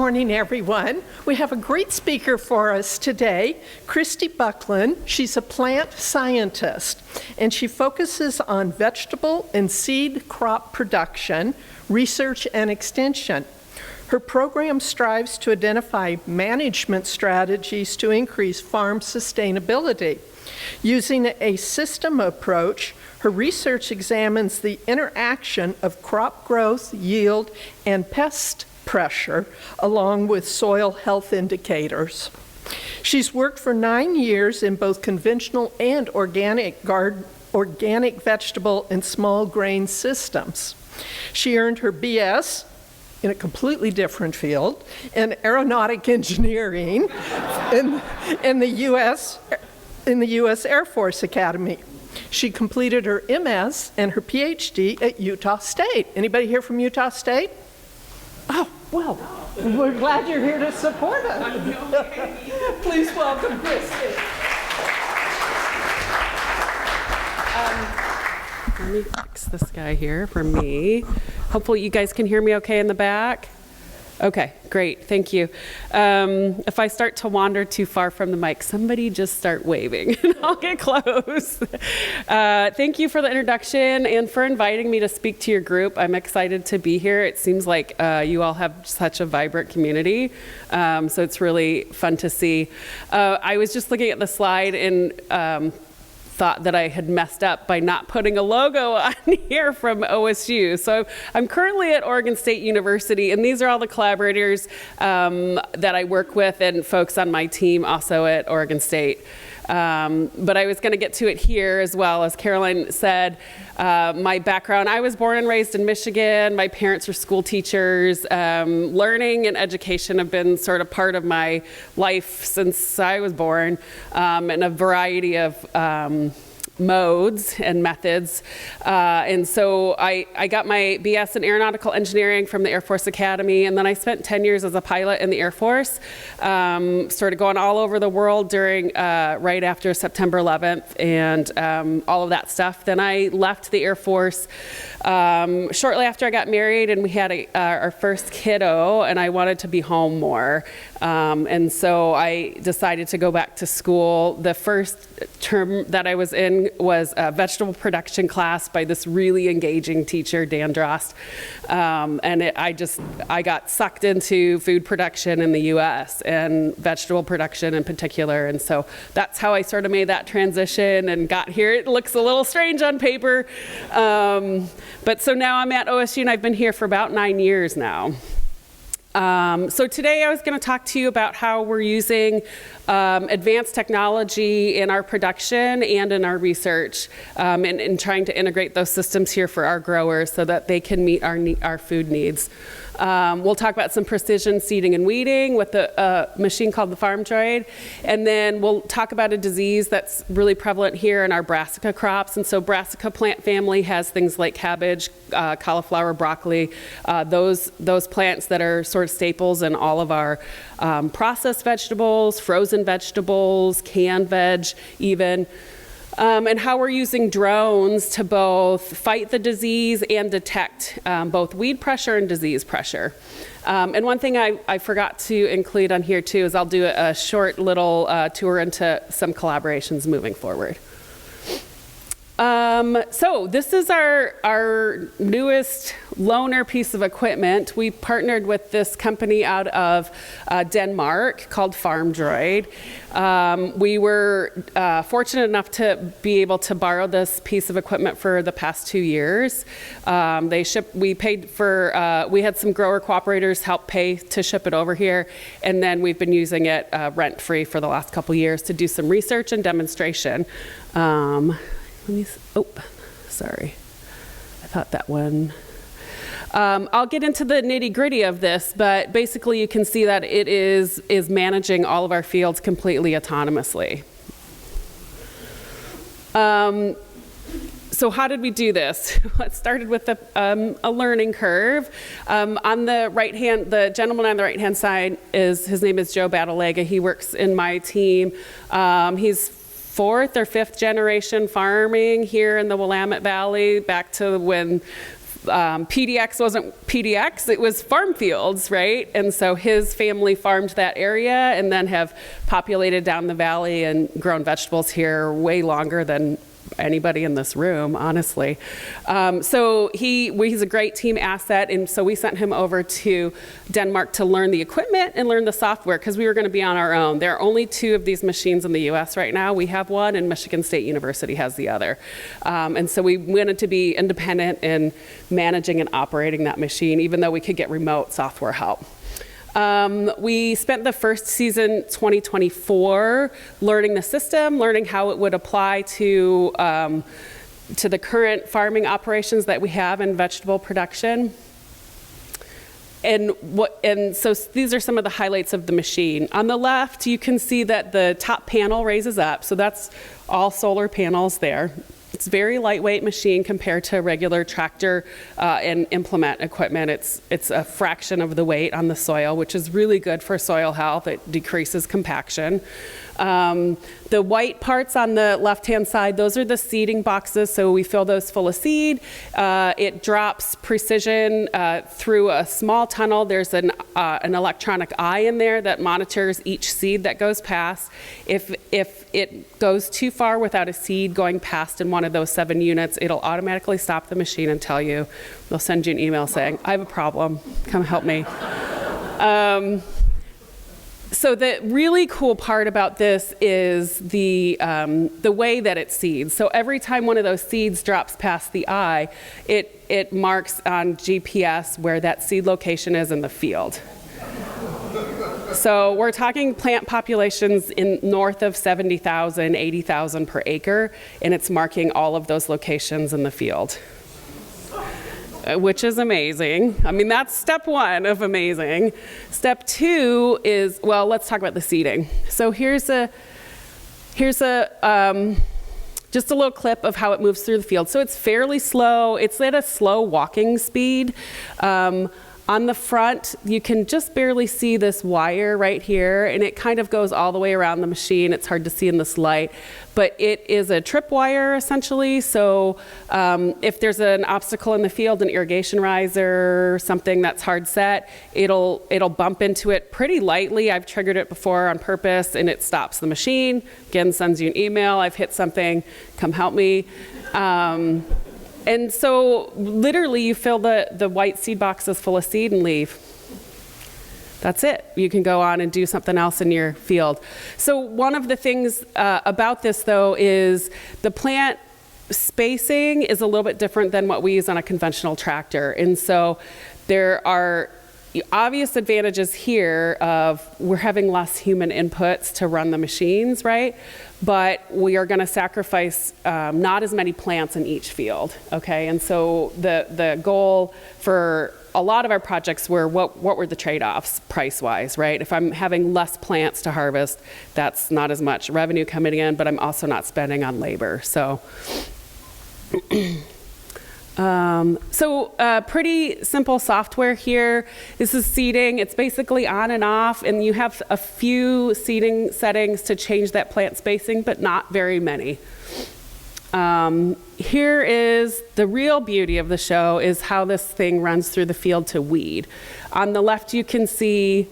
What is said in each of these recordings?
morning, everyone. We have a great speaker for us today, Kristie Buckland. She's a plant scientist, and she focuses on vegetable and seed crop production, research, and extension. Her program strives to identify management strategies to increase farm sustainability. Using a system approach, her research examines the interaction of crop growth, yield, and pest pressure, along with soil health indicators. She's worked for 9 years in both conventional and organic vegetable and small grain systems. She earned her BS in a completely different field in Aeronautical Engineering in the U.S. Air Force Academy. She completed her MS and her Ph.D. at Utah State. Anybody here from Utah State? Oh, well, we're glad you're here to support us. Please welcome Kristie. Let me fix this guy here for me. Hopefully you guys can hear me okay in the back. Okay, great, thank you. If I start to wander too far from the mic, somebody just start waving and I'll get close. Thank you for the introduction and for inviting me to speak to your group. I'm excited to be here. It seems like you all have such a vibrant community, so it's really fun to see. I was just looking at the slide and thought that I had messed up by not putting a logo on here from OSU. So I'm currently at Oregon State University, and these are all the collaborators that I work with and folks on my team also at Oregon State. But I was going to get to it here as well. As Caroline said, my background, I was born and raised in Michigan. My parents are school teachers. Learning and education have been sort of part of my life since I was born, in a variety of modes and methods. And so I got my BS in Aeronautical Engineering from the Air Force Academy, and then I spent 10 years as a pilot in the Air Force, sort of going all over the world during right after September 11th and all of that stuff. Then I left the Air Force shortly after I got married, and we had our first kiddo, and I wanted to be home more. And so I decided to go back to school. The first term that I was in was a vegetable production class by this really engaging teacher, Dan Drost. And I got sucked into food production in the US and vegetable production in particular. And so that's how I sort of made that transition and got here. It looks a little strange on paper. But so now I'm at OSU, and I've been here for about 9 years now. So today I was going to talk to you about how we're using advanced technology in our production and in our research, and trying to integrate those systems here for our growers so that they can meet our food needs. We'll talk about some precision seeding and weeding with a machine called the Farm Droid, and then we'll talk about a disease that's really prevalent here in our brassica crops. And so brassica plant family has things like cabbage, cauliflower, broccoli, those plants that are sort of staples in all of our processed vegetables, frozen vegetables, canned veg even. And how we're using drones to both fight the disease and detect both weed pressure and disease pressure. And one thing I forgot to include on here too is I'll do a short little tour into some collaborations moving forward. So this is our newest loaner piece of equipment. We partnered with this company out of Denmark called Farm Droid. We were fortunate enough to be able to borrow this piece of equipment for the past 2 years. We paid for, we had some grower cooperators help pay to ship it over here, and then we've been using it rent-free for the last couple years to do some research and demonstration. Sorry. I thought that one. I'll get into the nitty-gritty of this, but basically you can see that it is managing all of our fields completely autonomously. So how did we do this? It started with a learning curve. On the right hand, the gentleman on the right-hand side his name is Joe Badalega. He works in my team. He's 4th or 5th generation farming here in the Willamette Valley, back to when PDX wasn't PDX, it was farm fields, right? And so his family farmed that area and then have populated down the valley and grown vegetables here way longer than anybody in this room, honestly. So he's a great team asset, and so we sent him over to Denmark to learn the equipment and learn the software, because we were going to be on our own. There are only 2 of these machines in the US right now. We have one, and Michigan State University has the other. And so we wanted to be independent in managing and operating that machine, even though we could get remote software help. We spent the first season, 2024, learning the system, learning how it would apply to the current farming operations that we have in vegetable production. And so these are some of the highlights of the machine. On the left, you can see that the top panel raises up, so that's all solar panels there. It's a very lightweight machine compared to regular tractor and implement equipment. It's a fraction of the weight on the soil, which is really good for soil health. It decreases compaction. The white parts on the left-hand side, those are the seeding boxes, so we fill those full of seed. It drops precision through a small tunnel. There's an electronic eye in there that monitors each seed that goes past. If it goes too far without a seed going past in one of those 7 units, it'll automatically stop the machine and tell you. They'll send you an email saying, I have a problem, come help me. So the really cool part about this is the way that it seeds. So every time one of those seeds drops past the eye, it marks on GPS where that seed location is in the field. So we're talking plant populations in north of 70,000, 80,000 per acre, and it's marking all of those locations in the field, which is amazing. I mean, that's step 1 of amazing. Step 2 is, well, let's talk about the seeding. So here's just a little clip of how it moves through the field. So it's fairly slow. It's at a slow walking speed. On the front, you can just barely see this wire right here, and it kind of goes all the way around the machine. It's hard to see in this light, but it is a tripwire essentially. So if there's an obstacle in the field, an irrigation riser, something that's hard set, it'll bump into it pretty lightly. I've triggered it before on purpose, and it stops the machine. Again, sends you an email. I've hit something. Come help me. And so literally you fill the white seed boxes full of seed and leave. That's it. You can go on and do something else in your field. So one of the things about this, though, is the plant spacing is a little bit different than what we use on a conventional tractor. And so there are obvious advantages here of we're having less human inputs to run the machines, right? But we are going to sacrifice not as many plants in each field, okay? And so the goal for a lot of our projects were what were the trade-offs price-wise, right? If I'm having less plants to harvest, that's not as much revenue coming in, but I'm also not spending on labor. So pretty simple software here. This is seeding. It's basically on and off, and you have a few seeding settings to change that plant spacing, but not very many. Here is the real beauty of the show, is how this thing runs through the field to weed. On the left, you can see,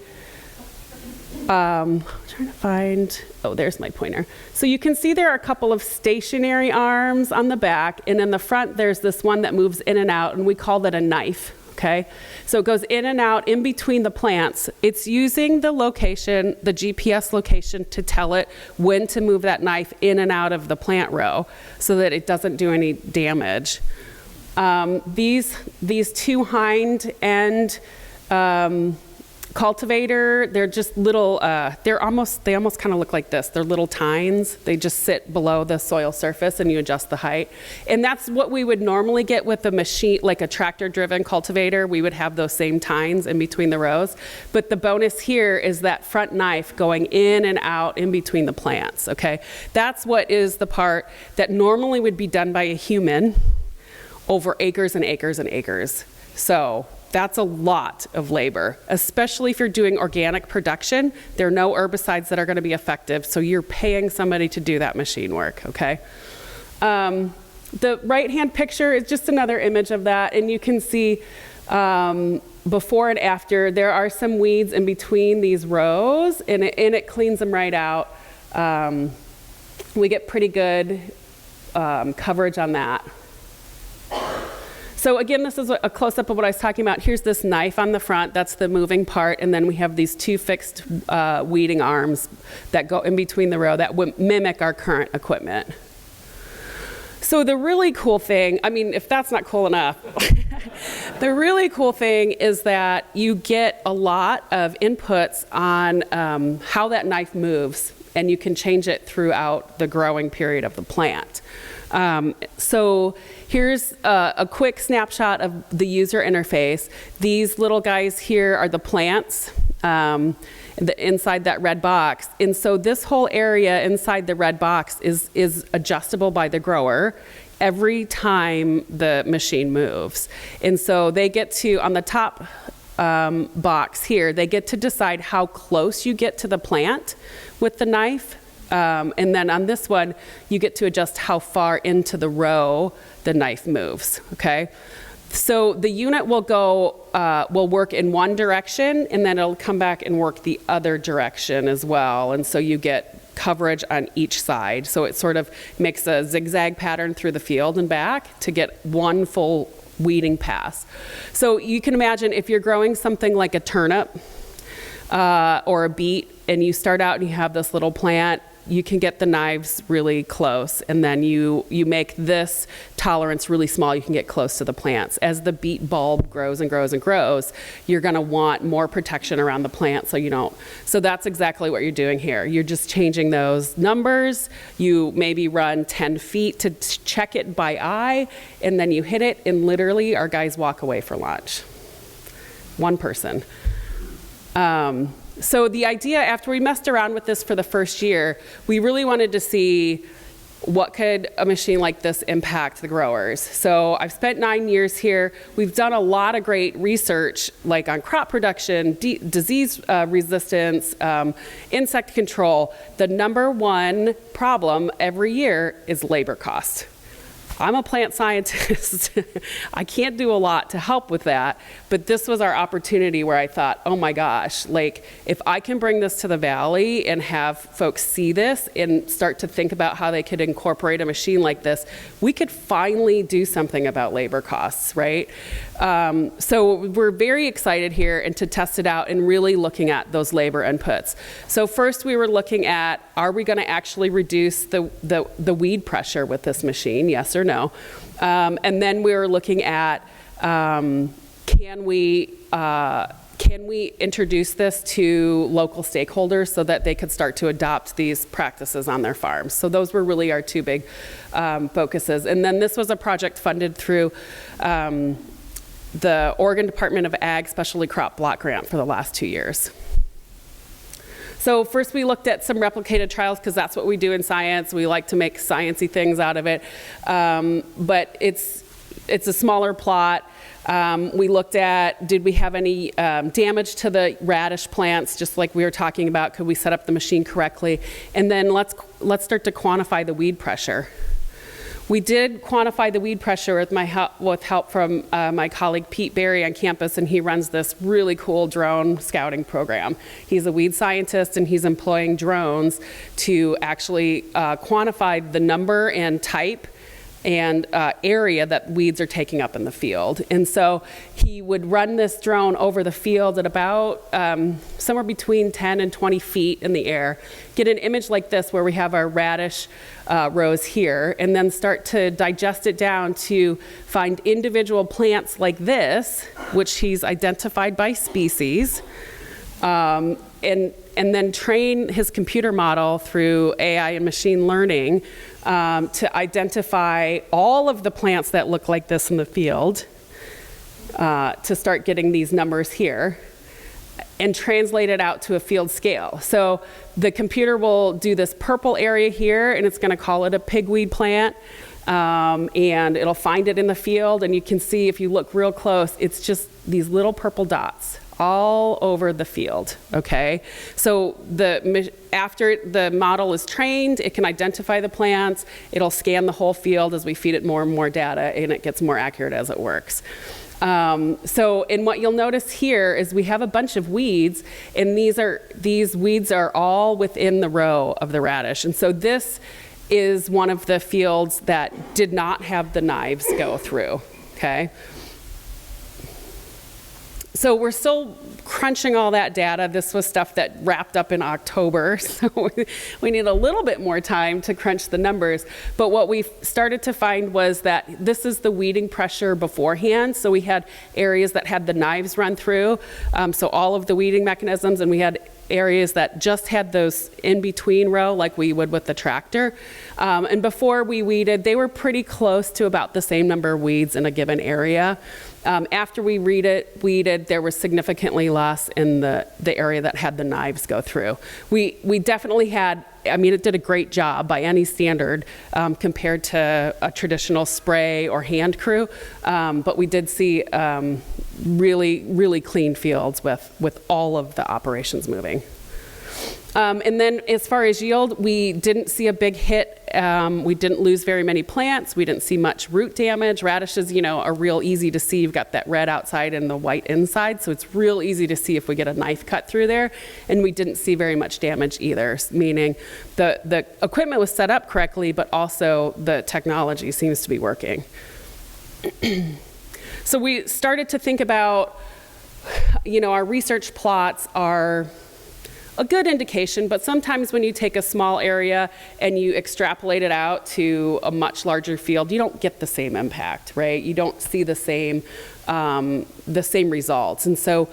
I'm trying to find, oh, there's my pointer. So you can see there are a couple of stationary arms on the back, and in the front, there's this one that moves in and out, and we call that a knife, okay? So it goes in and out in between the plants. It's using the location, the GPS location, to tell it when to move that knife in and out of the plant row so that it doesn't do any damage. These 2 hind end cultivator, they're just little, they almost kind of look like this. They're little tines. They just sit below the soil surface, and you adjust the height. And that's what we would normally get with a machine, like a tractor-driven cultivator. We would have those same tines in between the rows. But the bonus here is that front knife going in and out in between the plants, okay? That's what is the part that normally would be done by a human over acres and acres and acres. So that's a lot of labor, especially if you're doing organic production. There are no herbicides that are going to be effective, so you're paying somebody to do that machine work, okay? The right-hand picture is just another image of that, and you can see before and after. There are some weeds in between these rows, and it cleans them right out. We get pretty good coverage on that. So again, this is a close-up of what I was talking about. Here's this knife on the front, that's the moving part, and then we have these two fixed weeding arms that go in between the row that mimic our current equipment. So the really cool thing, I mean, if that's not cool enough, the really cool thing is that you get a lot of inputs on how that knife moves, and you can change it throughout the growing period of the plant. So here's a quick snapshot of the user interface. These little guys here are the plants inside that red box. And so this whole area inside the red box is adjustable by the grower every time the machine moves. And so they get to, on the top box here, they get to decide how close you get to the plant with the knife. And then on this one, you get to adjust how far into the row the knife moves, okay? So the unit will work in one direction, and then it'll come back and work the other direction as well. And so you get coverage on each side. So it sort of makes a zigzag pattern through the field and back to get one full weeding pass. So you can imagine if you're growing something like a turnip or a beet, and you start out and you have this little plant, you can get the knives really close, and then you make this tolerance really small. You can get close to the plants. As the beet bulb grows and grows and grows, you're going to want more protection around the plant so you don't. So that's exactly what you're doing here. You're just changing those numbers. You maybe run 10 feet to check it by eye, and then you hit it, and literally our guys walk away for lunch. One person. So the idea, after we messed around with this for the first year, we really wanted to see what could a machine like this impact the growers. So I've spent 9 years here. We've done a lot of great research, like on crop production, disease resistance, insect control. The number one problem every year is labor cost. I'm a plant scientist. I can't do a lot to help with that, but this was our opportunity where I thought, oh my gosh, like if I can bring this to the Valley and have folks see this and start to think about how they could incorporate a machine like this, we could finally do something about labor costs, right? So we're very excited here and to test it out and really looking at those labor inputs. So first we were looking at, are we gonna actually reduce the weed pressure with this machine, yes or no? And then we were looking at, can we introduce this to local stakeholders so that they could start to adopt these practices on their farms? So those were really our two big focuses. And then this was a project funded through the Oregon Department of Ag Specialty Crop Block Grant for the last 2 years. So first we looked at some replicated trials because that's what we do in science. We like to make sciencey things out of it. But it's a smaller plot. We looked at, did we have any damage to the radish plants, just like we were talking about? Could we set up the machine correctly? And then let's start to quantify the weed pressure. We did quantify the weed pressure with help from my colleague Pete Berry on campus, and he runs this really cool drone scouting program. He's a weed scientist, and he's employing drones to actually quantify the number and type and area that weeds are taking up in the field. And so he would run this drone over the field at about somewhere between 10 and 20 feet in the air, get an image like this where we have our radish rows here, and then start to digest it down to find individual plants like this, which he's identified by species, and then train his computer model through AI and machine learning to identify all of the plants that look like this in the field, to start getting these numbers here, and translate it out to a field scale. So the computer will do this purple area here, and it's going to call it a pigweed plant, and it'll find it in the field, and you can see if you look real close, it's just these little purple dots all over the field, okay? So after the model is trained, it can identify the plants, it'll scan the whole field as we feed it more and more data, and it gets more accurate as it works. And what you'll notice here is we have a bunch of weeds, and these weeds are all within the row of the radish. And so this is one of the fields that did not have the knives go through, okay? So we're still crunching all that data. This was stuff that wrapped up in October, so we need a little bit more time to crunch the numbers. But what we started to find was that this is the weeding pressure beforehand. So we had areas that had the knives run through, so all of the weeding mechanisms, and we had areas that just had those in between row like we would with the tractor. And before we weeded, they were pretty close to about the same number of weeds in a given area. After we weeded, there was significantly less in the area that had the knives go through. We definitely had, I mean, it did a great job by any standard compared to a traditional spray or hand crew, but we did see really, really clean fields with all of the operations moving. And then as far as yield, we didn't see a big hit. We didn't lose very many plants. We didn't see much root damage. Radishes, are real easy to see. You've got that red outside and the white inside, so it's real easy to see if we get a knife cut through there. And we didn't see very much damage either, meaning the equipment was set up correctly, but also the technology seems to be working. So we started to think about, our research plots are a good indication, but sometimes when you take a small area and you extrapolate it out to a much larger field, you don't get the same impact, right? You don't see the same results. And so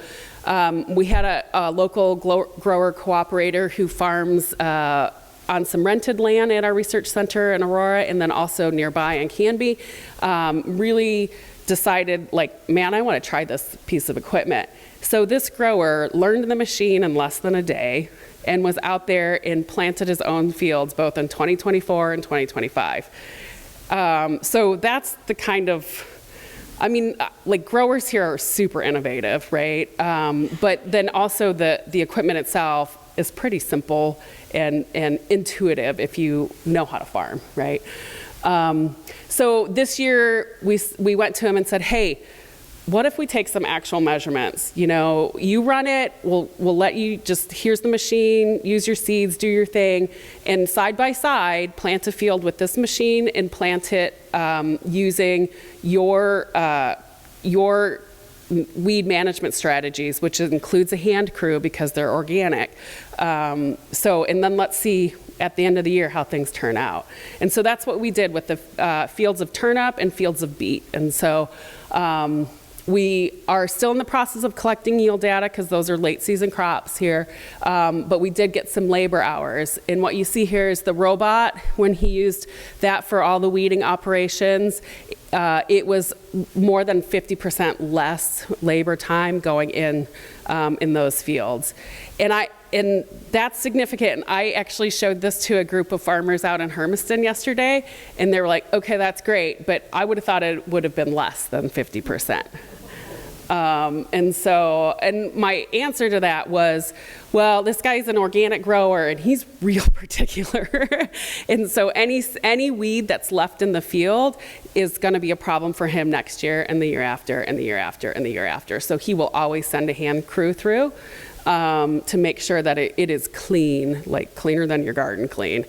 we had a local grower cooperator who farms on some rented land at our research center in Aurora, and then also nearby in Canby, really decided, man, I want to try this piece of equipment. So this grower learned the machine in less than a day and was out there and planted his own fields both in 2024 and 2025. So that's the kind of, growers here are super innovative, right? But then also the equipment itself is pretty simple and intuitive if you know how to farm, right? So this year we went to him and said, hey, what if we take some actual measurements? You run it, we'll let you here's the machine, use your seeds, do your thing, and side by side, plant a field with this machine and plant it using your weed management strategies, which includes a hand crew because they're organic. And then let's see at the end of the year how things turn out. And so that's what we did with the fields of turnip and fields of beet. And so we are still in the process of collecting yield data because those are late season crops here, but we did get some labor hours. And what you see here is the robot. When he used that for all the weeding operations, it was more than 50% less labor time going in those fields. And that's significant. I actually showed this to a group of farmers out in Hermiston yesterday, and they were like, okay, that's great, but I would have thought it would have been less than 50%. And my answer to that was, well, this guy's an organic grower and he's real particular. And so any weed that's left in the field is going to be a problem for him next year and the year after and the year after and the year after. So he will always send a hand crew through to make sure that it is clean, like cleaner than your garden clean.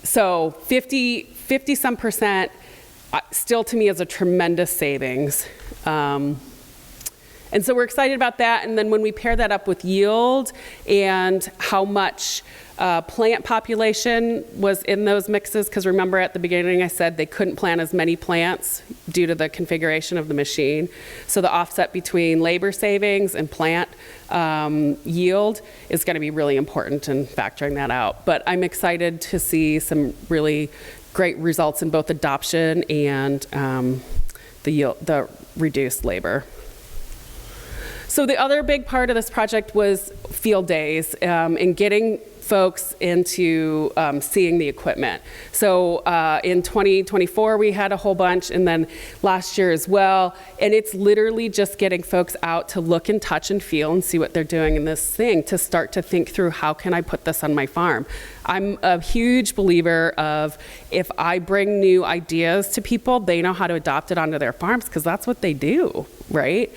So 50 some percent still to me is a tremendous savings. And so we're excited about that. And then when we pair that up with yield and how much plant population was in those mixes, because remember at the beginning I said they couldn't plant as many plants due to the configuration of the machine. So the offset between labor savings and plant yield is going to be really important in factoring that out. But I'm excited to see some really great results in both adoption and the reduced labor. So the other big part of this project was field days and getting folks into seeing the equipment. So in 2024, we had a whole bunch, and then last year as well. And it's literally just getting folks out to look and touch and feel and see what they're doing in this thing, to start to think through, how can I put this on my farm? I'm a huge believer of, if I bring new ideas to people, they know how to adopt it onto their farms, because that's what they do, right?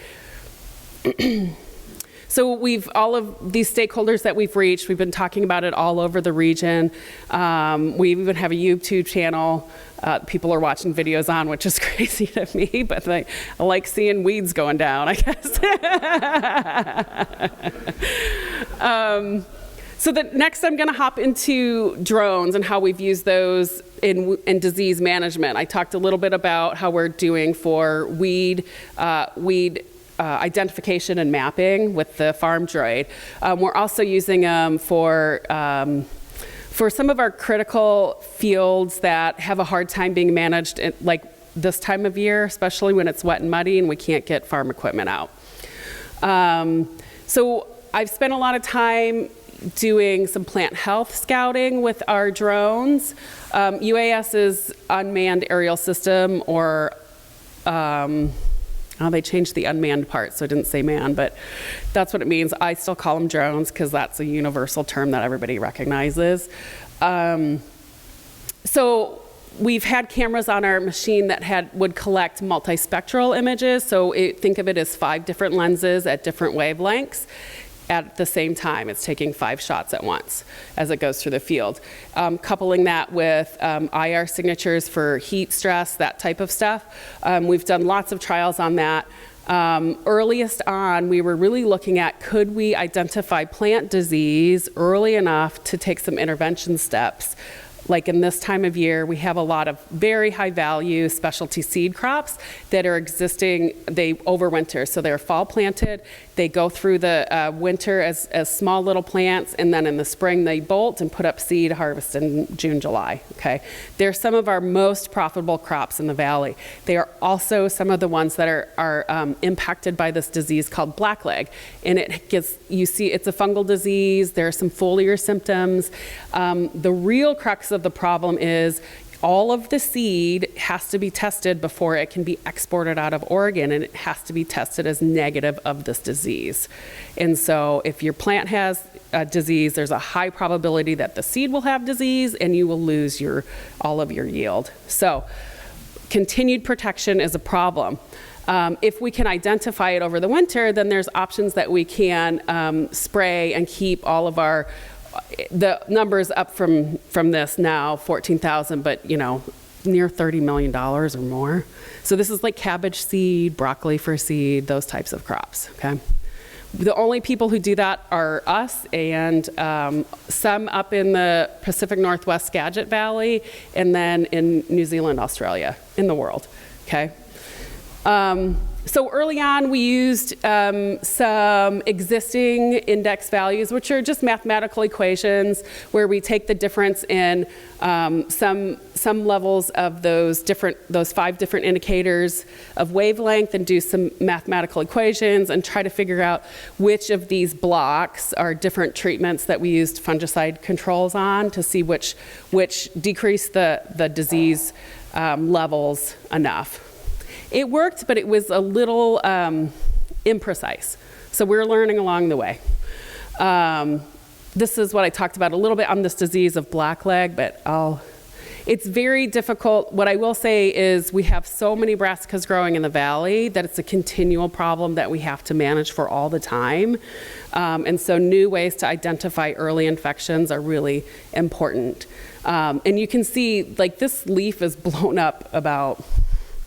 So all of these stakeholders that we've reached, we've been talking about it all over the region. We even have a YouTube channel people are watching videos on, which is crazy to me, but I like seeing weeds going down, I guess. So next I'm gonna hop into drones and how we've used those in disease management. I talked a little bit about how we're doing for weed identification and mapping with the farm droid. We're also using them for some of our critical fields that have a hard time being managed, like this time of year, especially when it's wet and muddy and we can't get farm equipment out. So I've spent a lot of time doing some plant health scouting with our drones. UAS is unmanned aerial system, or they changed the unmanned part, so it didn't say man, but that's what it means. I still call them drones because that's a universal term that everybody recognizes. So we've had cameras on our machine that would collect multispectral images. So think of it as 5 different lenses at different wavelengths. At the same time, it's taking 5 shots at once as it goes through the field. Coupling that with IR signatures for heat stress, that type of stuff. We've done lots of trials on that. Earliest on, we were really looking at, could we identify plant disease early enough to take some intervention steps? Like in this time of year, we have a lot of very high value specialty seed crops that are existing, they overwinter. So they're fall planted, they go through the winter as small little plants, and then in the spring they bolt and put up seed, harvest in June, July, okay? They're some of our most profitable crops in the valley. They are also some of the ones that are impacted by this disease called blackleg. And you see it's a fungal disease, there are some foliar symptoms. The real crux of the problem is all of the seed has to be tested before it can be exported out of Oregon, and it has to be tested as negative of this disease. And so if your plant has a disease, there's a high probability that the seed will have disease and you will lose all of your yield. So continued protection is a problem. If we can identify it over the winter, then there's options that we can spray and keep all of the numbers up from this now, 14,000, but near $30 million or more. So this is like cabbage seed, broccoli for seed, those types of crops, okay? The only people who do that are us and some up in the Pacific Northwest Skagit Valley, and then in New Zealand, Australia, in the world, okay? So early on, we used some existing index values, which are just mathematical equations where we take the difference in some levels of those 5 different indicators of wavelength and do some mathematical equations and try to figure out which of these blocks are different treatments that we used fungicide controls on to see which decrease the disease levels enough. It worked, but it was a little imprecise. So we're learning along the way. This is what I talked about a little bit on this disease of blackleg, but it's very difficult. What I will say is we have so many brassicas growing in the valley that it's a continual problem that we have to manage for all the time. And so new ways to identify early infections are really important. And you can see, like, this leaf is blown up about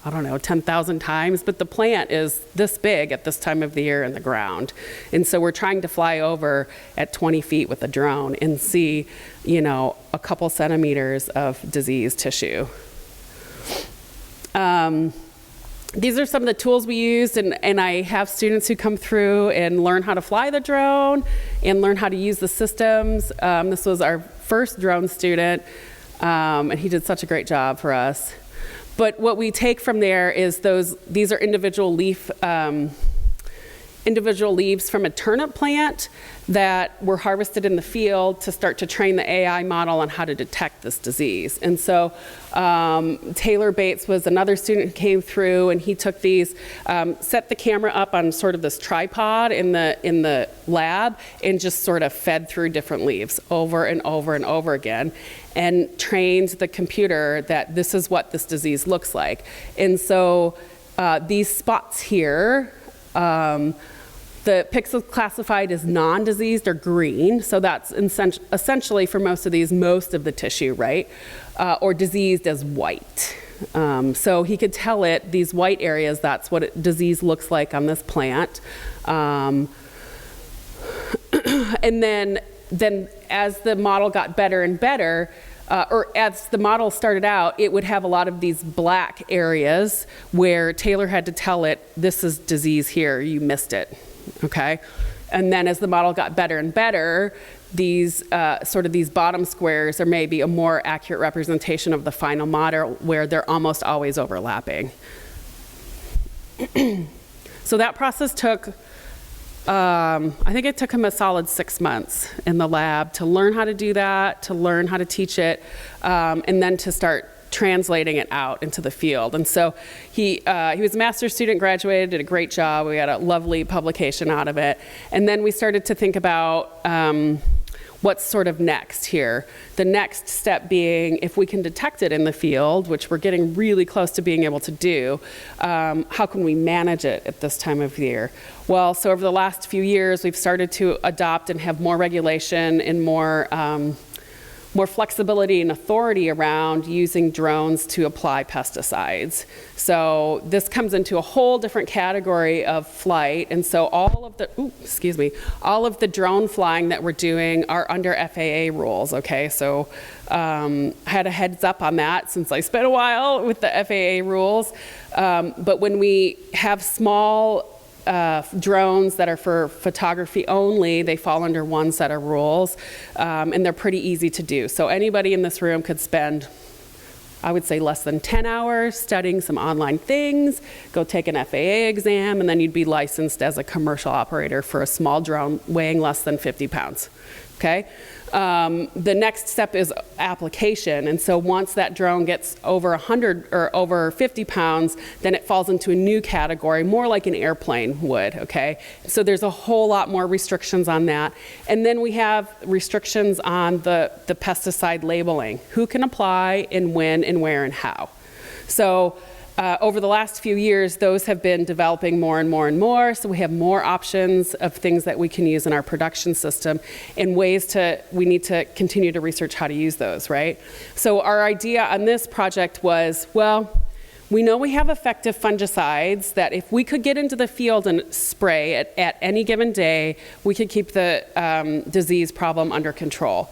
10,000 times, but the plant is this big at this time of the year in the ground. And so we're trying to fly over at 20 feet with a drone and see, a couple centimeters of diseased tissue. These are some of the tools we used, and I have students who come through and learn how to fly the drone and learn how to use the systems. This was our first drone student, and he did such a great job for us. But what we take from there is these are individual leaf individual leaves from a turnip plant that were harvested in the field to start to train the AI model on how to detect this disease. And so Taylor Bates was another student who came through, and he took these, set the camera up on sort of this tripod in the lab, and just sort of fed through different leaves over and over and over again, and trained the computer that this is what this disease looks like. And so these spots here, the pixels classified as non-diseased are green, so that's essentially for most of these, most of the tissue, right? Or diseased as white. So he could tell it, these white areas, that's what disease looks like on this plant. And then as the model got better and better, or as the model started out, it would have a lot of these black areas where Taylor had to tell it, this is disease here, you missed it. Okay, and then as the model got better and better, these sort of these bottom squares are maybe a more accurate representation of the final model, where they're almost always overlapping. So that process took, I think it took him a solid 6 months in the lab to learn how to do that, to learn how to teach it, and then to start translating it out into the field. And so he was a master's student, graduated, did a great job. We got a lovely publication out of it. And then we started to think about what's sort of next here. The next step being, if we can detect it in the field, which we're getting really close to being able to do, how can we manage it at this time of year? Well, so over the last few years, we've started to adopt and have more regulation and more flexibility and authority around using drones to apply pesticides. So this comes into a whole different category of flight, and so all of the drone flying that we're doing are under FAA rules, okay? So I had a heads up on that since I spent a while with the FAA rules, but when we have small drones that are for photography only, they fall under one set of rules, and they're pretty easy to do. So anybody in this room could spend, I would say, less than 10 hours studying some online things, go take an FAA exam, and then you'd be licensed as a commercial operator for a small drone weighing less than 50 pounds, okay? The next step is application, and so once that drone gets over 100 or over 50 pounds, then it falls into a new category, more like an airplane would, okay? So there's a whole lot more restrictions on that. And then we have restrictions on the pesticide labeling. Who can apply, and when, and where, and how. So over the last few years, those have been developing more and more and more, so we have more options of things that we can use in our production system, and we need to continue to research how to use those, right? So our idea on this project was, well, we know we have effective fungicides that if we could get into the field and spray at any given day, we could keep the disease problem under control.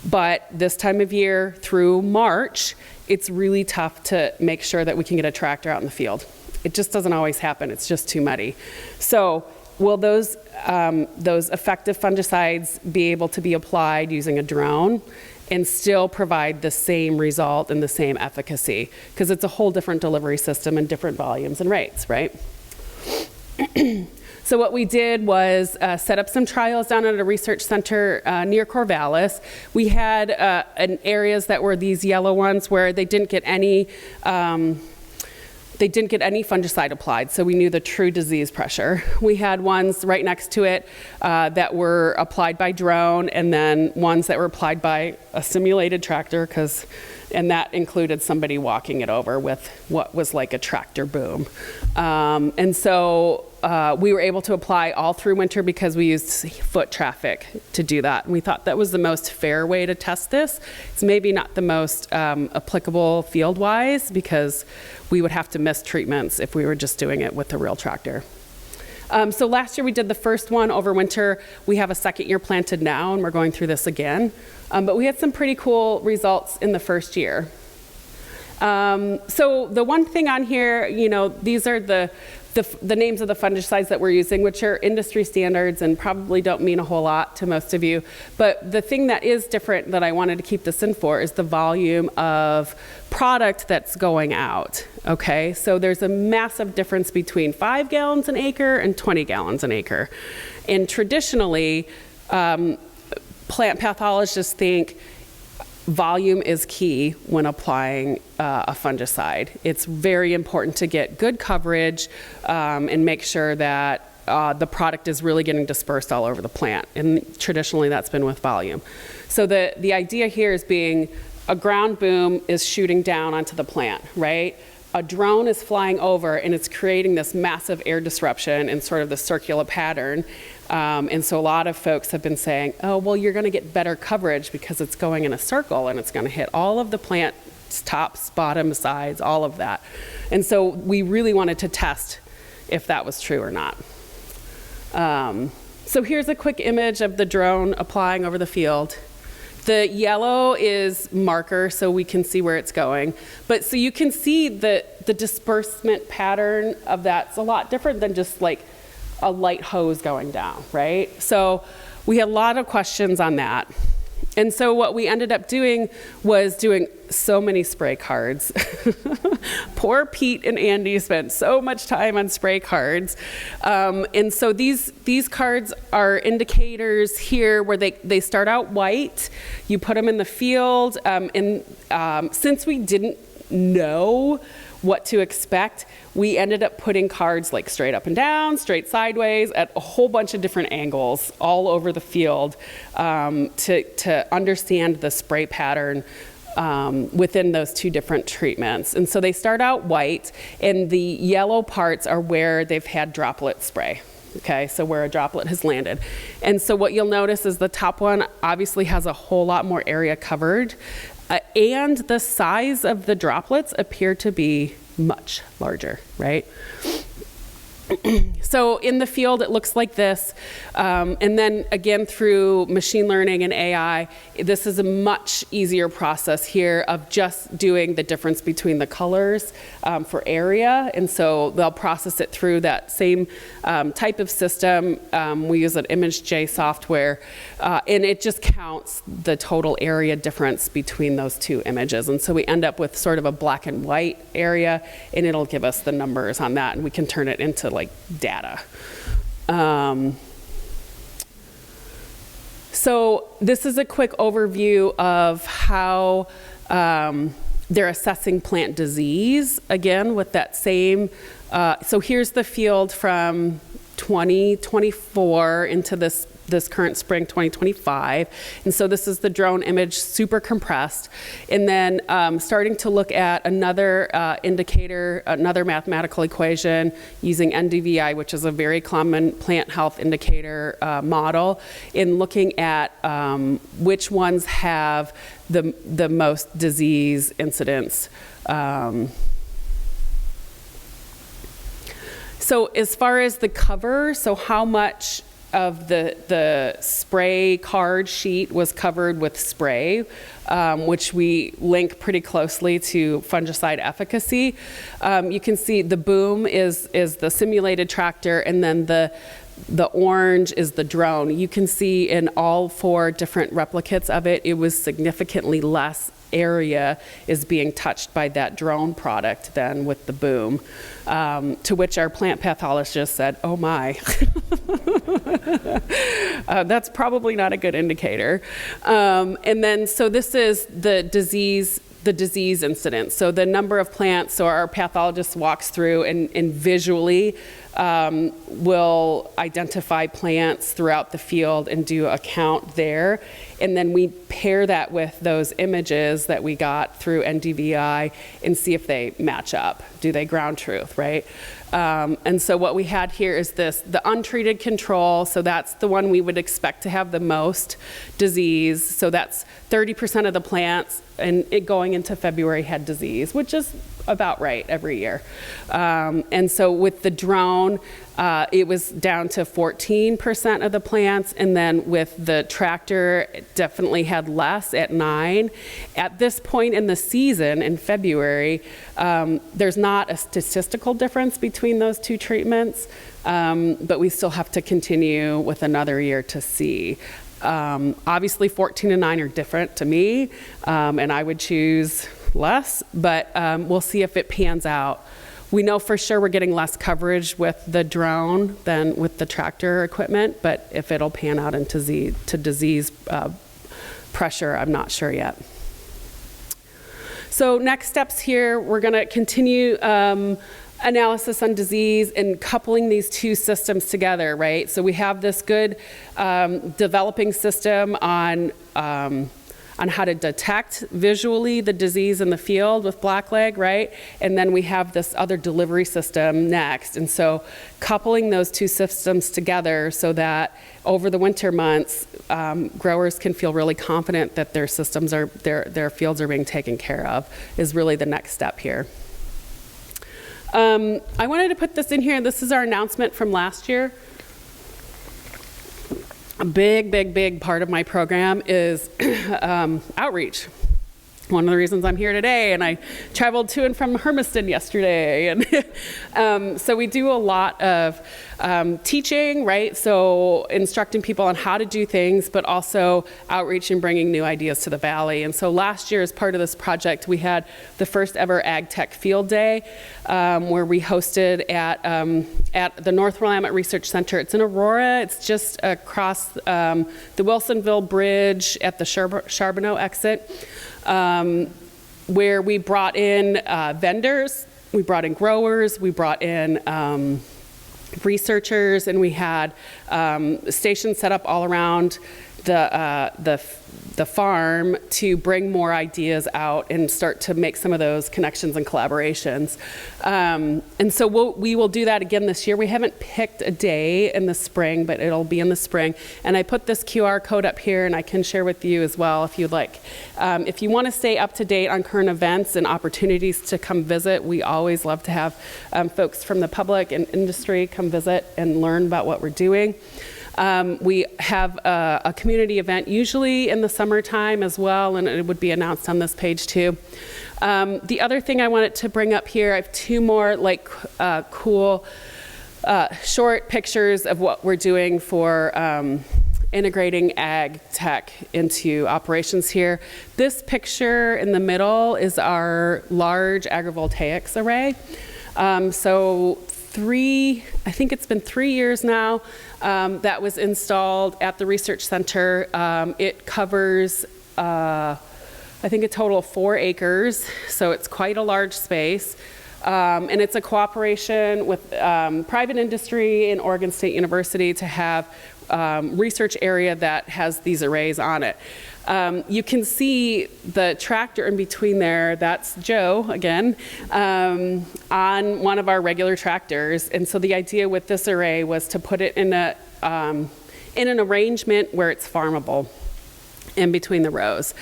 But this time of year through March, it's really tough to make sure that we can get a tractor out in the field. It just doesn't always happen. It's just too muddy. So will those effective fungicides be able to be applied using a drone and still provide the same result and the same efficacy? Because it's a whole different delivery system and different volumes and rates, right? So what we did was set up some trials down at a research center near Corvallis. We had areas that were these yellow ones where they didn't get any fungicide applied, so we knew the true disease pressure. We had ones right next to it that were applied by drone, and then ones that were applied by a simulated tractor, and that included somebody walking it over with what was like a tractor boom. And so we were able to apply all through winter because we used foot traffic to do that. And we thought that was the most fair way to test this. It's maybe not the most applicable field-wise, because we would have to miss treatments if we were just doing it with a real tractor. So last year we did the first one over winter. We have a second year planted now, and we're going through this again. But we had some pretty cool results in the first year. So the one thing on here, these are the the names of the fungicides that we're using, which are industry standards and probably don't mean a whole lot to most of you. But the thing that is different that I wanted to keep this in for is the volume of product that's going out, okay? So there's a massive difference between 5 gallons an acre and 20 gallons an acre. And traditionally, plant pathologists think volume is key when applying a fungicide. It's very important to get good coverage and make sure that the product is really getting dispersed all over the plant. And traditionally that's been with volume. So the idea here is being a ground boom is shooting down onto the plant, right? A drone is flying over and it's creating this massive air disruption in sort of the circular pattern. And so a lot of folks have been saying, oh, well, you're going to get better coverage because it's going in a circle and it's going to hit all of the plant's tops, bottoms, sides, all of that. And so we really wanted to test if that was true or not. So here's a quick image of the drone applying over the field. The yellow is marker, so we can see where it's going. But so you can see the disbursement pattern of that's a lot different than just like a light hose going down, right? So we had a lot of questions on that. And so what we ended up doing was doing so many spray cards. Poor Pete and Andy spent so much time on spray cards. And so these cards are indicators here where they start out white. You put them in the field. Since we didn't know what to expect, we ended up putting cards like straight up and down, straight sideways, at a whole bunch of different angles all over the field to understand the spray pattern within those two different treatments. And so they start out white, and the yellow parts are where they've had droplet spray. Okay, so where a droplet has landed. And so what you'll notice is the top one obviously has a whole lot more area covered, and the size of the droplets appear to be much larger, right? So in the field, it looks like this. And then again, through machine learning and AI, this is a much easier process here of just doing the difference between the colors for area. And so they'll process it through that same type of system. We use an ImageJ software, and it just counts the total area difference between those two images. And so we end up with sort of a black and white area, and it'll give us the numbers on that, and we can turn it into like data. So this is a quick overview of how they're assessing plant disease, again, with that same, so here's the field from 2024 into this current spring 2025. And so this is the drone image, super compressed. And then starting to look at another indicator, another mathematical equation using NDVI, which is a very common plant health indicator model, in looking at which ones have the most disease incidence. So as far as the cover, so how much of the spray card sheet was covered with spray, which we link pretty closely to fungicide efficacy. You can see the boom is the simulated tractor, and then the orange is the drone. You can see in all 4 different replicates of it, it was significantly less area is being touched by that drone product than with the boom, to which our plant pathologist said, oh my, that's probably not a good indicator. And then, so this is the disease incidence. So the number of plants, so our pathologist walks through and visually will identify plants throughout the field and do a count there. And then we pair that with those images that we got through NDVI and see if they match up. Do they ground truth, right? And so what we had here is the untreated control. So that's the one we would expect to have the most disease. So that's 30% of the plants, and it going into February had disease, which is about right every year. And so with the drone, it was down to 14% of the plants, and then with the tractor, it definitely had less at 9%. At this point in the season, in February, there's not a statistical difference between those two treatments, but we still have to continue with another year to see. Obviously, 14 and 9 are different to me, and I would choose less, but we'll see if it pans out. We know for sure we're getting less coverage with the drone than with the tractor equipment, but if it'll pan out into disease pressure, I'm not sure yet. So next steps here, we're going to continue analysis on disease and coupling these two systems together, right? So we have this good developing system on how to detect visually the disease in the field with blackleg, right? And then we have this other delivery system next. And so coupling those two systems together so that over the winter months, growers can feel really confident that their systems are, their fields are being taken care of is really the next step here. I wanted to put this in here. This is our announcement from last year. A big part of my program is outreach. One of the reasons I'm here today, and I traveled to and from Hermiston yesterday, and so we do a lot of teaching, right? So instructing people on how to do things, but also outreach and bringing new ideas to the Valley. And so last year, as part of this project, we had the first ever Ag Tech Field Day, where we hosted at the North Willamette Research Center. It's in Aurora. It's just across the Wilsonville Bridge at the Charbonneau exit. Where we brought in vendors, we brought in growers, we brought in researchers, and we had stations set up all around the farm to bring more ideas out and start to make some of those connections and collaborations. And so we will do that again this year. We haven't picked a day in the spring, but it'll be in the spring. And I put this QR code up here, and I can share with you as well if you'd like. If you want to stay up to date on current events and opportunities to come visit, we always love to have folks from the public and industry come visit and learn about what we're doing. We have a community event usually in the summertime as well, and it would be announced on this page too. The other thing I wanted to bring up here, I have two more cool short pictures of what we're doing for integrating ag tech into operations here. This picture in the middle is our large agrivoltaics array. I think it's been 3 years now that was installed at the research center. It covers, I think, a total of 4 acres, so it's quite a large space. And it's a cooperation with private industry and Oregon State University to have research area that has these arrays on it. You can see the tractor in between there. That's Joe, again, on one of our regular tractors. And so the idea with this array was to put it in an arrangement where it's farmable in between the rows.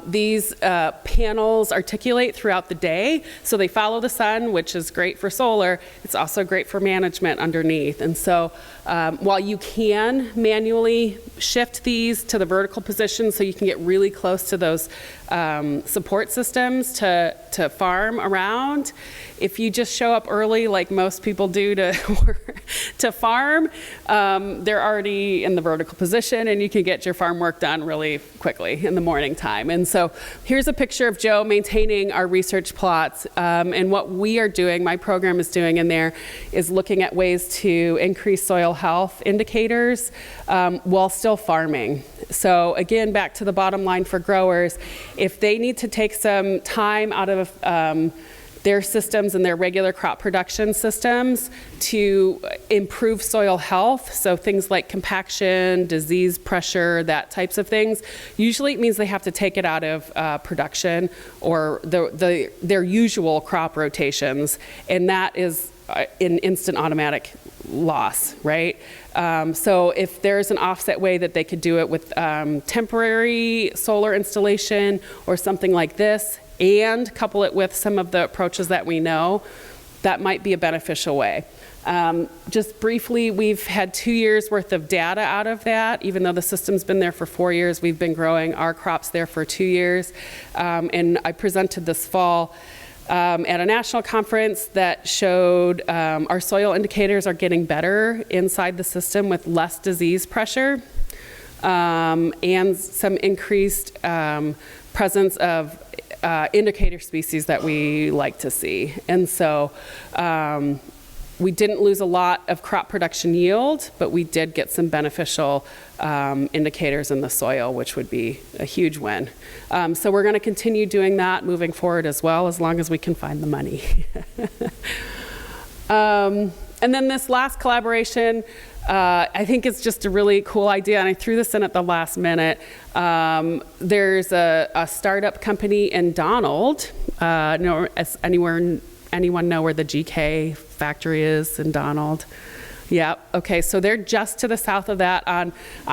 These panels articulate throughout the day, so they follow the sun, which is great for solar. It's also great for management underneath. And so while you can manually shift these to the vertical position so you can get really close to those support systems to farm around, if you just show up early like most people do to farm, they're already in the vertical position, and you can get your farm work done really quickly in the morning time. And so here's a picture of Joe maintaining our research plots, and what we are doing, my program is doing in there, is looking at ways to increase soil health indicators while still farming. So again, back to the bottom line for growers, if they need to take some time out of their systems and their regular crop production systems to improve soil health, so things like compaction, disease pressure, that types of things, usually it means they have to take it out of production or their usual crop rotations, and that is an instant automatic loss, right? So if there's an offset way that they could do it with temporary solar installation or something like this, and couple it with some of the approaches that we know, that might be a beneficial way. Just briefly, we've had 2 years worth of data out of that. Even though the system's been there for 4 years, we've been growing our crops there for 2 years. And I presented this fall at a national conference that showed our soil indicators are getting better inside the system with less disease pressure and some increased presence of indicator species that we like to see. And so we didn't lose a lot of crop production yield, but we did get some beneficial indicators in the soil, which would be a huge win. So we're going to continue doing that moving forward as well, as long as we can find the money. And then this last collaboration, I think it's just a really cool idea, and I threw this in at the last minute. There's a startup company in Donald. Anyone know where the GK factory is in Donald? Yeah, okay, so they're just to the south of that on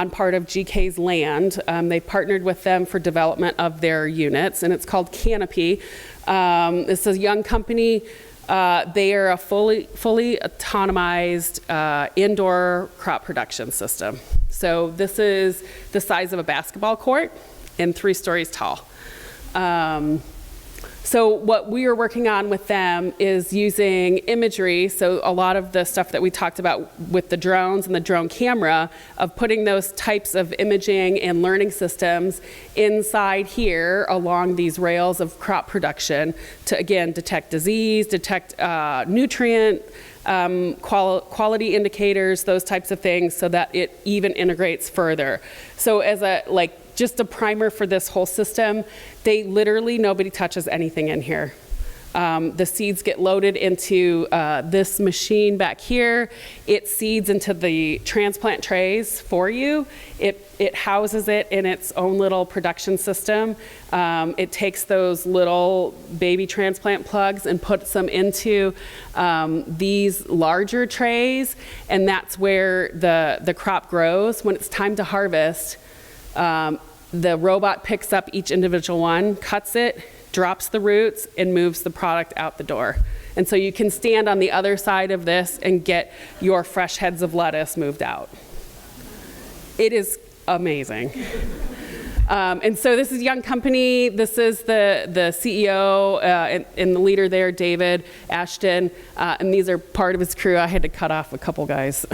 part of GK's land. They partnered with them for development of their units, and it's called Canopy. It's a young company. They are a fully autonomized indoor crop production system. So this is the size of a basketball court and 3 stories tall. So what we are working on with them is using imagery, so a lot of the stuff that we talked about with the drones and the drone camera, of putting those types of imaging and learning systems inside here along these rails of crop production to, again, detect disease, detect nutrient, quality indicators, those types of things, so that it even integrates further. So as just a primer for this whole system, nobody touches anything in here. The seeds get loaded into this machine back here. It seeds into the transplant trays for you. It houses it in its own little production system. It takes those little baby transplant plugs and puts them into these larger trays, and that's where the crop grows. When it's time to harvest, the robot picks up each individual one, cuts it, drops the roots, and moves the product out the door. And so you can stand on the other side of this and get your fresh heads of lettuce moved out. It is amazing. And so this is a young company. This is the CEO and the leader there, David Ashton. And these are part of his crew. I had to cut off a couple guys,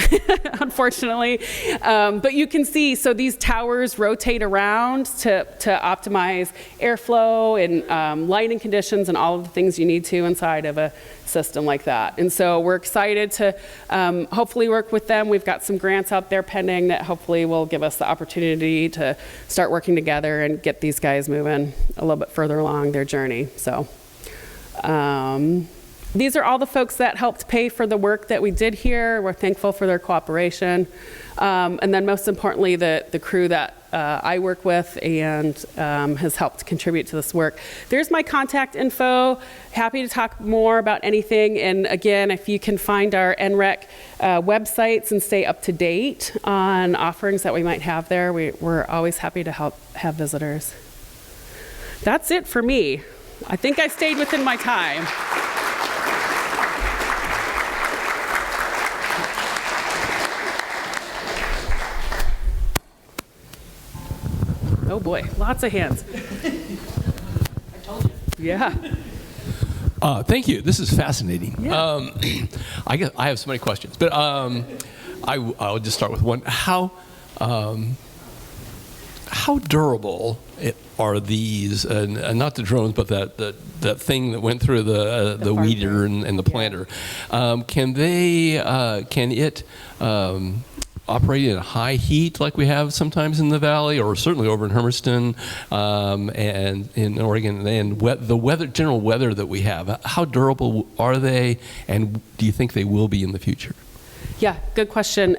unfortunately. But you can see, so these towers rotate around to optimize airflow and lighting conditions and all of the things you need to inside of a system like that. And so we're excited to hopefully work with them. We've got some grants out there pending that hopefully will give us the opportunity to start working together and get these guys moving a little bit further along their journey. So these are all the folks that helped pay for the work that we did here. We're thankful for their cooperation. And then most importantly, the crew that I work with and has helped contribute to this work. There's my contact info. Happy to talk more about anything. And again, if you can find our NREC websites and stay up to date on offerings that we might have there, we're always happy to have visitors. That's it for me. I think I stayed within my time. Oh boy, lots of hands. I told you. Yeah. Thank you. This is fascinating. Yeah. I guess I have so many questions, but I'll just start with one. How durable are these? Not the drones, but that thing that went through the weeder and the planter. Can it operate in high heat like we have sometimes in the valley, or certainly over in Hermiston and in Oregon, and the general weather that we have? How durable are they, and do you think they will be in the future? Yeah, good question.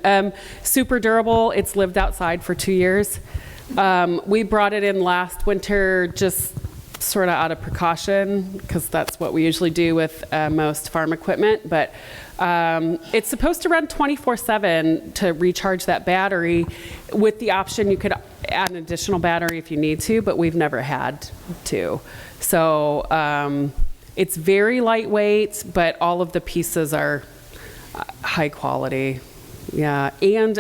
Super durable. It's lived outside for 2 years. We brought it in last winter just sort of out of precaution, because that's what we usually do with most farm equipment. But it's supposed to run 24/7 to recharge that battery, with the option you could add an additional battery if you need to, but we've never had to. So it's very lightweight, but all of the pieces are high quality. Yeah, and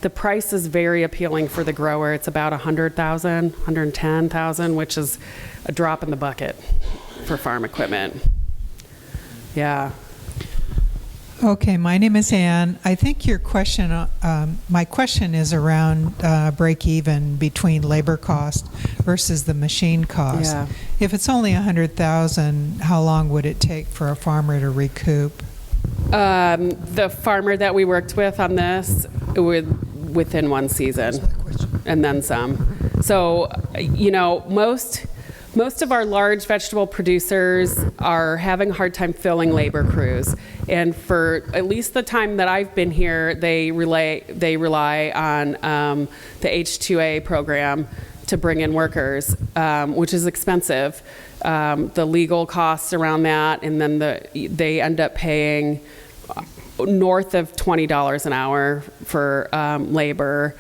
the price is very appealing for the grower. It's about $100,000, $110,000, which is a drop in the bucket for farm equipment. Yeah. Okay, my name is Ann. I think your question, my question is around break even between labor cost versus the machine cost. Yeah. If it's only $100,000, how long would it take for a farmer to recoup? The farmer that we worked with on this, within one season, and then some. So, you know, most of our large vegetable producers are having a hard time filling labor crews. And for at least the time that I've been here, they rely on the H-2A program to bring in workers, which is expensive. The legal costs around that, and then they end up paying north of $20 an hour for labor.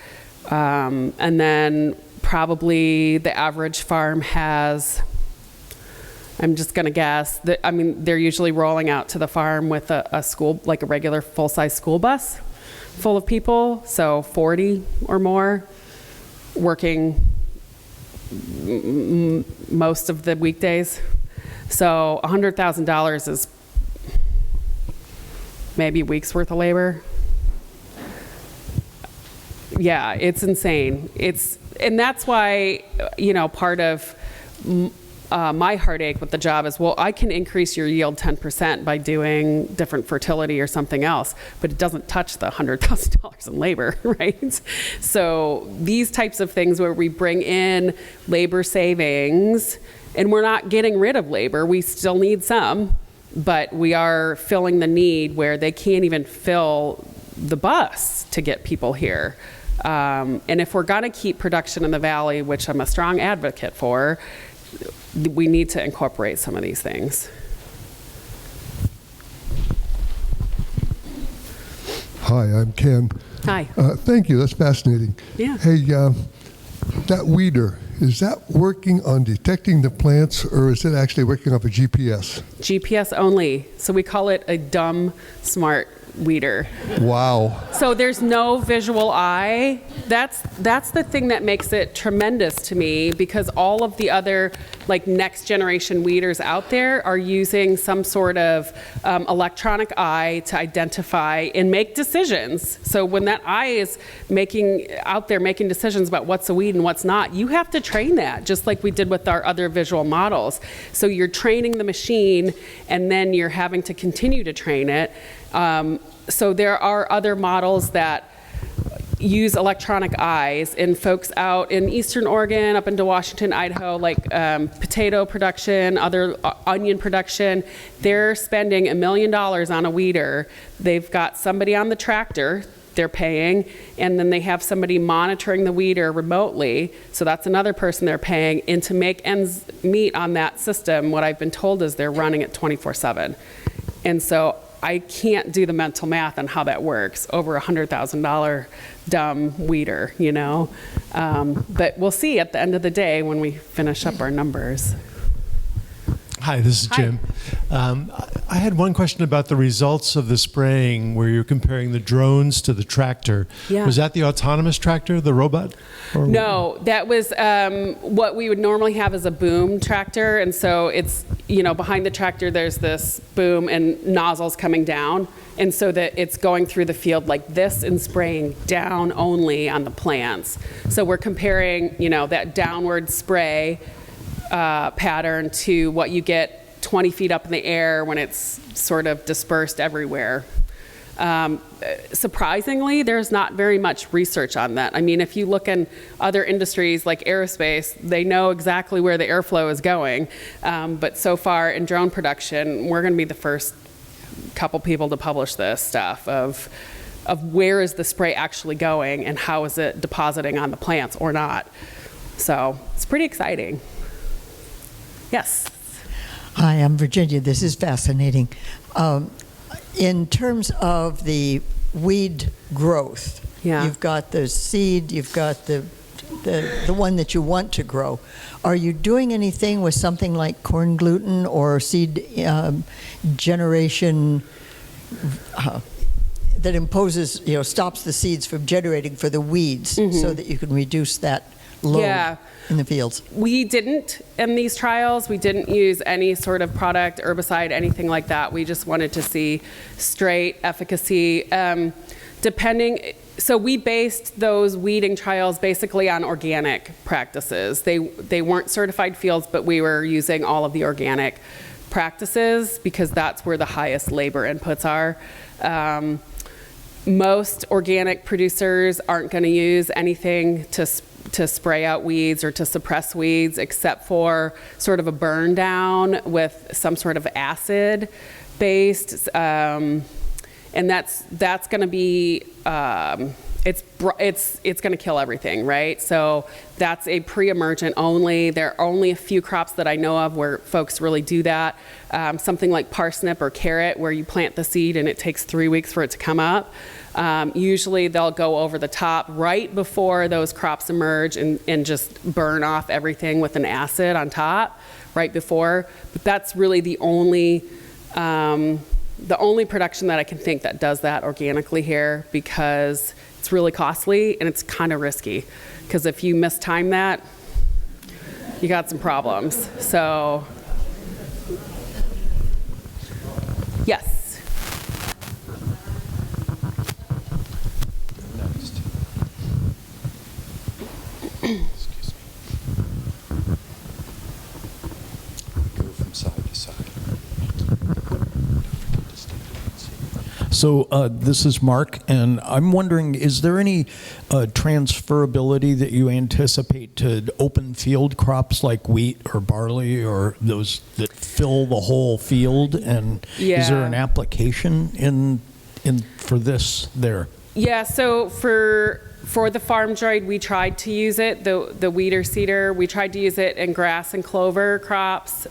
And then probably the average farm has, I'm just going to guess, I mean, they're usually rolling out to the farm with a school, like a regular full-size school bus full of people, so 40 or more, working most of the weekdays. So $100,000 is maybe a week's worth of labor. Yeah, it's insane. And that's why, you know, part of my heartache with the job is, well, I can increase your yield 10% by doing different fertility or something else, but it doesn't touch the $100,000 in labor, right? So these types of things where we bring in labor savings, and we're not getting rid of labor, we still need some, but we are filling the need where they can't even fill the bus to get people here. And if we're gonna keep production in the valley, which I'm a strong advocate for, we need to incorporate some of these things. Hi, I'm Ken. Hi. Thank you, that's fascinating. Yeah. Hey, that weeder, is that working on detecting the plants, or is it actually working off a GPS? GPS only. So we call it a dumb smart weeder. Wow. So there's no visual eye. That's the thing that makes it tremendous to me, because all of the other like next generation weeders out there are using some sort of electronic eye to identify and make decisions. So when that eye is out there making decisions about what's a weed and what's not, you have to train that, just like we did with our other visual models. So you're training the machine, and then you're having to continue to train it. So there are other models that use electronic eyes, and folks out in Eastern Oregon, up into Washington, Idaho, like potato production, other onion production, they're spending $1 million on a weeder. They've got somebody on the tractor they're paying, and then they have somebody monitoring the weeder remotely, so that's another person they're paying. And to make ends meet on that system, what I've been told is they're running it 24/7. And so I can't do the mental math on how that works over $100,000 dumb weeder, you know? But we'll see at the end of the day when we finish up our numbers. Hi, this is Hi. Jim. I had one question about the results of the spraying, where you're comparing the drones to the tractor. Yeah. Was that the autonomous tractor, the robot? Or No, that was what we would normally have as a boom tractor. And so it's, you know, behind the tractor there's this boom and nozzles coming down. And so that it's going through the field like this and spraying down only on the plants. So we're comparing, you know, that downward spray pattern to what you get 20 feet up in the air when it's sort of dispersed everywhere. Surprisingly, there's not very much research on that. I mean, if you look in other industries like aerospace, they know exactly where the airflow is going. But so far in drone production, we're going to be the first couple people to publish this stuff of where is the spray actually going and how is it depositing on the plants or not. So it's pretty exciting. Yes. Hi, I'm Virginia. This is fascinating. In terms of the weed growth, Yeah. you've got the seed, you've got the the one that you want to grow. Are you doing anything with something like corn gluten or seed generation that imposes, stops the seeds from generating for the weeds so that you can reduce that load in the fields? We didn't in these trials. We didn't use any sort of product, herbicide, anything like that. We just wanted to see straight efficacy. So we based those weeding trials basically on organic practices. They weren't certified fields, but we were using all of the organic practices because that's where the highest labor inputs are. Most organic producers aren't going to use anything to spray out weeds or to suppress weeds except for sort of a burn down with some sort of acid based, and that's going to be it's going to kill everything, right? So that's a pre-emergent only. There are only a few crops that I know of where folks really do that. Something like parsnip or carrot, where you plant the seed and it takes 3 weeks for it to come up. Usually they'll go over the top right before those crops emerge and just burn off everything with an acid on top right before. But that's really the only production that I can think that does that organically here, because it's really costly and it's kind of risky, because if you mistime that, you got some problems. So, yes. Excuse me. Go from side to side. So this is Mark, and I'm wondering, is there any transferability that you anticipate to open field crops like wheat or barley or those that fill the whole field? And is there an application in for this there? Yeah, so for the farm droid, we tried to use it, the weeder seeder. We tried to use it in grass and clover crops.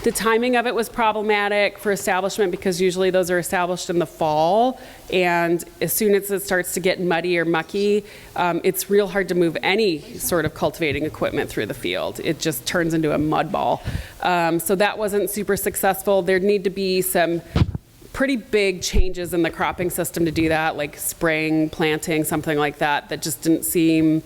The timing of it was problematic for establishment because usually those are established in the fall, and as soon as it starts to get muddy or mucky, it's real hard to move any sort of cultivating equipment through the field. It just turns into a mud ball. So that wasn't super successful. There'd need to be some pretty big changes in the cropping system to do that, like spraying, planting, something like that, that just didn't seem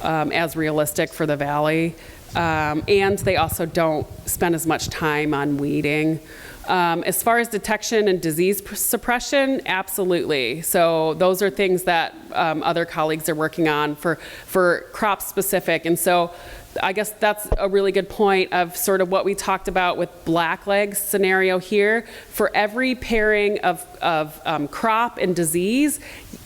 as realistic for the valley. And they also don't spend as much time on weeding. As far as detection and disease suppression, absolutely. So those are things that other colleagues are working on for crop specific. And so I guess that's a really good point of sort of what we talked about with blackleg scenario here. For every pairing of crop and disease,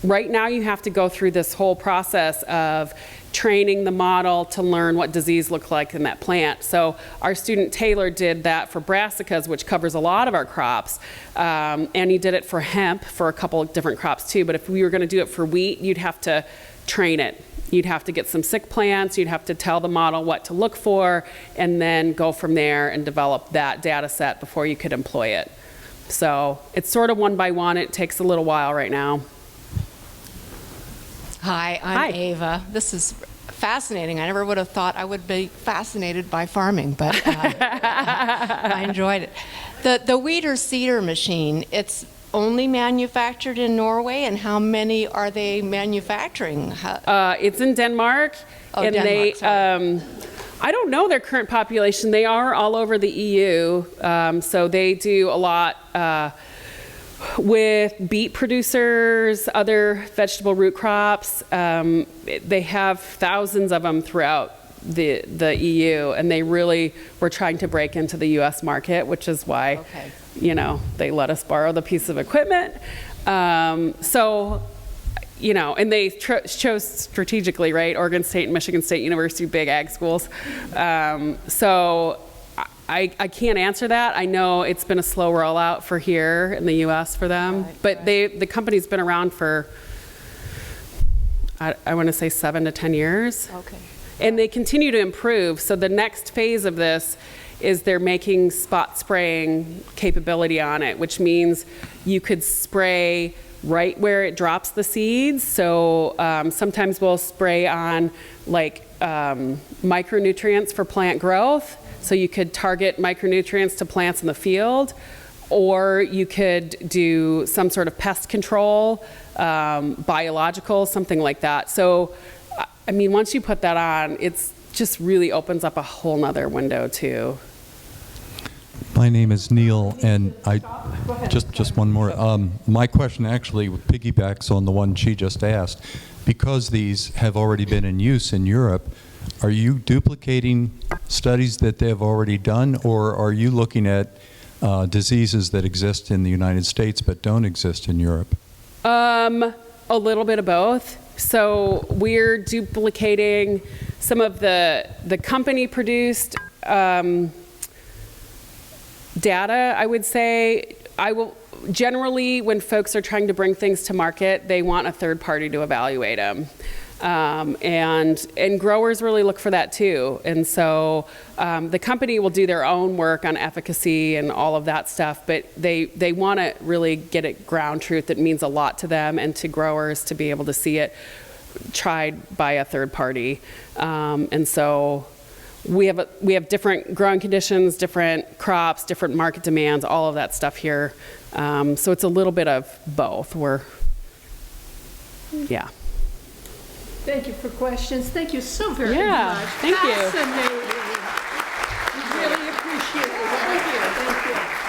right now you have to go through this whole process of training the model to learn what disease looked like in that plant. So our student Taylor did that for brassicas, which covers a lot of our crops, and he did it for hemp for a couple of different crops too. But if we were going to do it for wheat, you'd have to train it. You'd have to get some sick plants, you'd have to tell the model what to look for, and then go from there and develop that data set before you could employ it. So it's sort of one by one. It takes a little while right now. Hi, I'm Ava. This is fascinating. I never would have thought I would be fascinated by farming, but I enjoyed it. The weeder seeder machine, it's only manufactured in Norway, and how many are they manufacturing? It's in Denmark, and Denmark, I don't know their current population. They are all over the EU, so they do a lot with beet producers, other vegetable root crops. They have thousands of them throughout the EU, and they really were trying to break into the US market, which is why, they let us borrow the piece of equipment. So, and they chose strategically, right? Oregon State and Michigan State University, big ag schools. So I can't answer that. I know it's been a slow rollout for here in the U.S. for them, but the company's been around for, I want to say 7 to 10 years. Okay. And they continue to improve. So the next phase of this is they're making spot spraying capability on it, which means you could spray right where it drops the seeds. So sometimes we'll spray on like micronutrients for plant growth. So you could target micronutrients to plants in the field, or you could do some sort of pest control, biological, something like that. So, I mean, once you put that on, it's just really opens up a whole nother window too. My name is Neil, and I just one more. My question actually piggybacks on the one she just asked. Because these have already been in use in Europe, are you duplicating studies that they have already done, or are you looking at diseases that exist in the United States but don't exist in Europe? A little bit of both. So we're duplicating some of the company-produced data, I would say. Generally, when folks are trying to bring things to market, they want a third party to evaluate them. And growers really look for that too. And so the company will do their own work on efficacy and all of that stuff, but they want to really get it ground truth that means a lot to them and to growers to be able to see it tried by a third party. And so we have different growing conditions, different crops, different market demands, all of that stuff here. So it's a little bit of both. Yeah. Thank you for questions. Thank you so very Yeah, much. thank you. Fascinating. We really appreciate it. Thank you. Thank you.